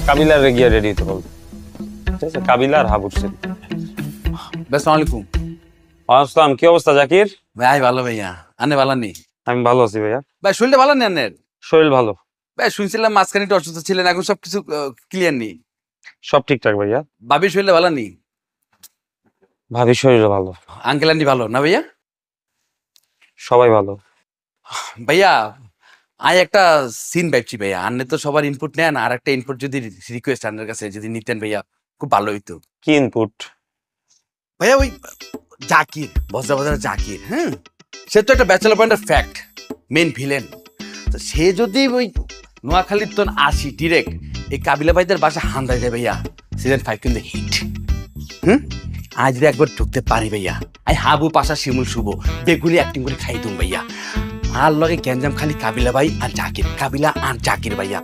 কাবিলার গিয়ে রেডি হতে বলবো। ঠিক আছে, কাবিলা আর হাবুর সেন। আসসালামু আলাইকুম। আসসালাম, কি অবস্থা জাকির? ভাই ভালো ভাইয়া, আনে ভালো নেই আমি ভালো আছি ভাইয়া। ভাই, শরীরটা ভালো নেই আনের? শরীর ভালো, ভাই শুনছিলাম মাঝখানে একটু অসুস্থ ছিলেন, এখন সবকিছু ক্লিয়ার নেই? সব ঠিকঠাক ভাইয়া। ভাবির শরীরটা ভালো নেই? ভাবির শরীর ভালো, আঙ্কেল আন্টি ভালো না ভাইয়া? সবাই ভালো। ভাইয়া একটা সিন ভাবছি ভাইয়া, আন্নে তো সবার ইনপুট নেন, আর একটা ইনপুট যদি রিকোয়েস্ট আন্নের কাছে যদি নিতেন ভাইয়া, খুব ভালো হইতো। কি ইনপুট? ভাইয়া ওই জাকির, বজ্রবাজারের জাকির, হ্যাঁ, সে তো একটা ব্যাচেলর পয়েন্টের ফ্যাক্ট, মেন ভিলেন। তো সে যদি ওই নোয়াখালীর তো আসি ডিরেক্ট এই কাবিলা ভাইদের বাসা হান্দায় যায় ভাইয়া, সিজন 5 কিন্তু হিট। আজ যদি একবার ঢুকতে পারি ভাইয়া, আই হাবু পাশা শিমুল শুভ বেগুনি অ্যাক্টিং করে খাই দুম ভাইয়া। আর লগে গ্যাঞ্জাম খালি কাবিলা ভাই আর জাকির, কাবিলা আর জাকির ভাইয়া।